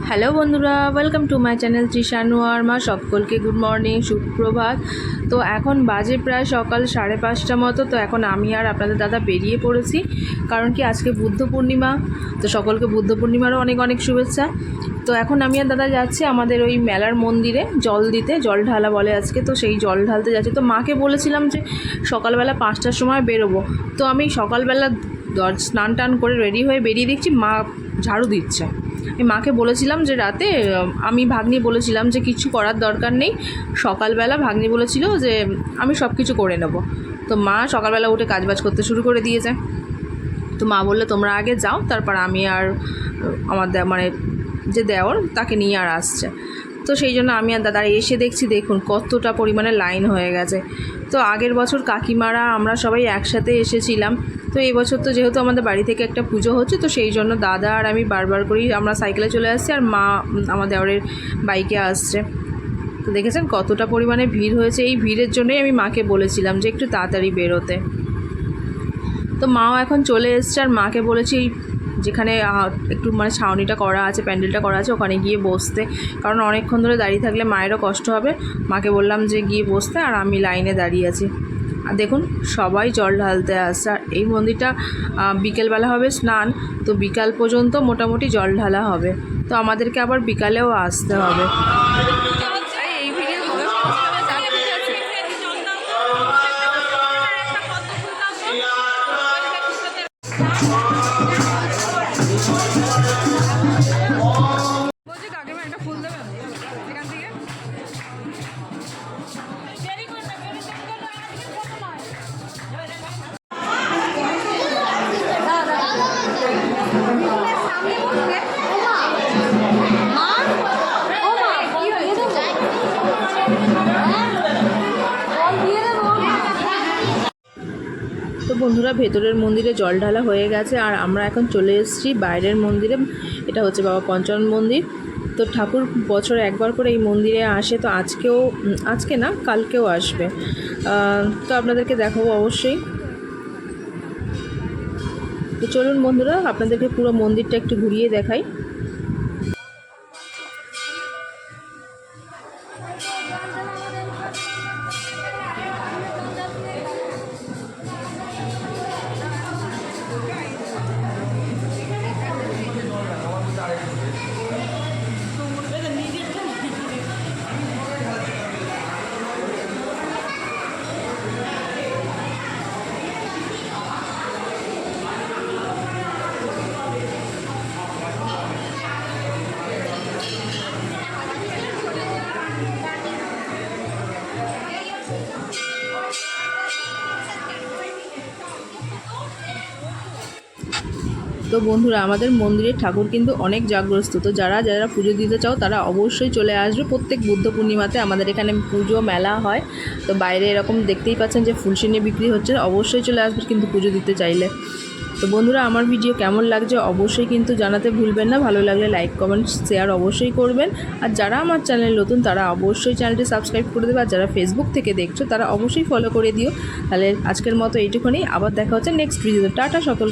Hello বন্ধুরা, welcome to my channel Trishanu আর মা। সকলকে গুড মর্নিং, সুপ্রভাত। তো এখন বাজে প্রায় সকাল 5:30 মতো। তো এখন আমি আর আপনাদের দাদা বেরিয়ে পড়েছি, কারণ কি আজকে বুদ্ধ পূর্ণিমা। তো সকলকে বুদ্ধ পূর্ণিমারও অনেক অনেক শুভেচ্ছা। তো এখন আমি আর দাদা যাচ্ছি আমাদের ওই মেলার মন্দিরে জল দিতে, জল ঢালা বলে আজকে। তো সেই জল ঢালতে যাচ্ছি। তো মাকে বলেছিলাম যে সকালবেলা 5টার সময় বেরোবো। তো আমি সকালবেলা স্নান টান করে রেডি হয়ে বেরিয়ে দেখছি মা ঝাড়ু দিচ্ছে। আমি মাকে বলেছিলাম যে রাতে আমি ভাগ্নি বলেছিলাম যে কিছু করার দরকার নেই, সকালবেলা ভাগ্নি বলেছিল যে আমি সব কিছু করে নেব। তো মা সকালবেলা উঠে কাজবাজ করতে শুরু করে দিয়েছে। তো মা বললে তোমরা আগে যাও, তারপর আমি আর আমার মানে যে দেওর তাকে নিয়ে আর আসছে। তো সেই জন্য আমি আর দাদা এসে দেখছি, দেখুন কতটা পরিমাণে লাইন হয়ে গেছে। তো আগের বছর কাকিমারা আমরা সবাই একসাথে এসেছিলাম। তো এই বছর তো যেহেতু আমাদের বাড়ি থেকে একটা পুজো হচ্ছে, তো সেই জন্য দাদা আর আমি বারবার করেই আমরা সাইকেলে চলে আসছি, আর মা আমার দেওরের বাইকে আসছে। তো দেখেছেন কতটা পরিমাণে ভিড় হয়েছে। এই ভিড়ের জন্যই আমি মাকে বলেছিলাম যে একটু তাড়াতাড়ি বেরোতে। তো মাও এখন চলে এসছে, আর মাকে বলেছি যেখানে একটু মানে ছাউনিটা করা আছে, প্যান্ডেলটা করা আছে, ওখানে গিয়ে বসতে, কারণ অনেকক্ষণ ধরে দাঁড়িয়ে থাকলে মায়েরও কষ্ট হবে। মাকে বললাম যে গিয়ে বসতে, আর আমি লাইনে দাঁড়িয়ে আছি। আর দেখুন সবাই জল ঢালতে আসছে। আর এই মন্দিরটা বিকেলবেলা হবে স্নান, তো বিকাল পর্যন্ত মোটামুটি জল ঢালা হবে। তো আমাদেরকে আবার বিকালেও আসতে হবে। তো বন্ধুরা, ভেতরের মন্দিরে জল ঢালা হয়ে গেছে, আর আমরা এখন চলে এসেছি বাইরের মন্দিরে। এটা হচ্ছে বাবা পঞ্চানন মন্দির। তো ঠাকুর বছরে একবার করে এই মন্দিরে আসে। তো আজকে না, কালকেও আসবে। তো আপনাদেরকে দেখাবো অবশ্যই। তো চলুন বন্ধুরা, আপনাদেরকে পুরো মন্দিরটা একটু ঘুরিয়ে দেখাই। তো বন্ধুরা, আমাদের মন্দিরের ঠাকুর কিন্তু অনেক জাগ্রত। তো যারা যারা পুজো দিতে চাও তারা অবশ্যই চলে আসবে। প্রত্যেক বুদ্ধ পূর্ণিমাতে আমাদের এখানে পুজো মেলা হয়। তো বাইরে এরকম দেখতেই পাচ্ছেন যে ফুলসিনি বিক্রি হচ্ছে, অবশ্যই চলে আসবে কিন্তু পুজো দিতে চাইলে। তো বন্ধুরা, আমার ভিডিও কেমন লাগছে অবশ্যই কিন্তু জানাতে ভুলবেন না। ভালো লাগলে লাইক, কমেন্ট, শেয়ার অবশ্যই করবেন। আর যারা আমার চ্যানেল নতুন তারা অবশ্যই চ্যানেলটি সাবস্ক্রাইব করে দেবে। আর যারা ফেসবুক থেকে দেখছো তারা অবশ্যই ফলো করে দিও। তাহলে আজকের মতো এইটুকুনি, আবার দেখা হচ্ছে নেক্সট ভিডিওতে। টাটা সকল।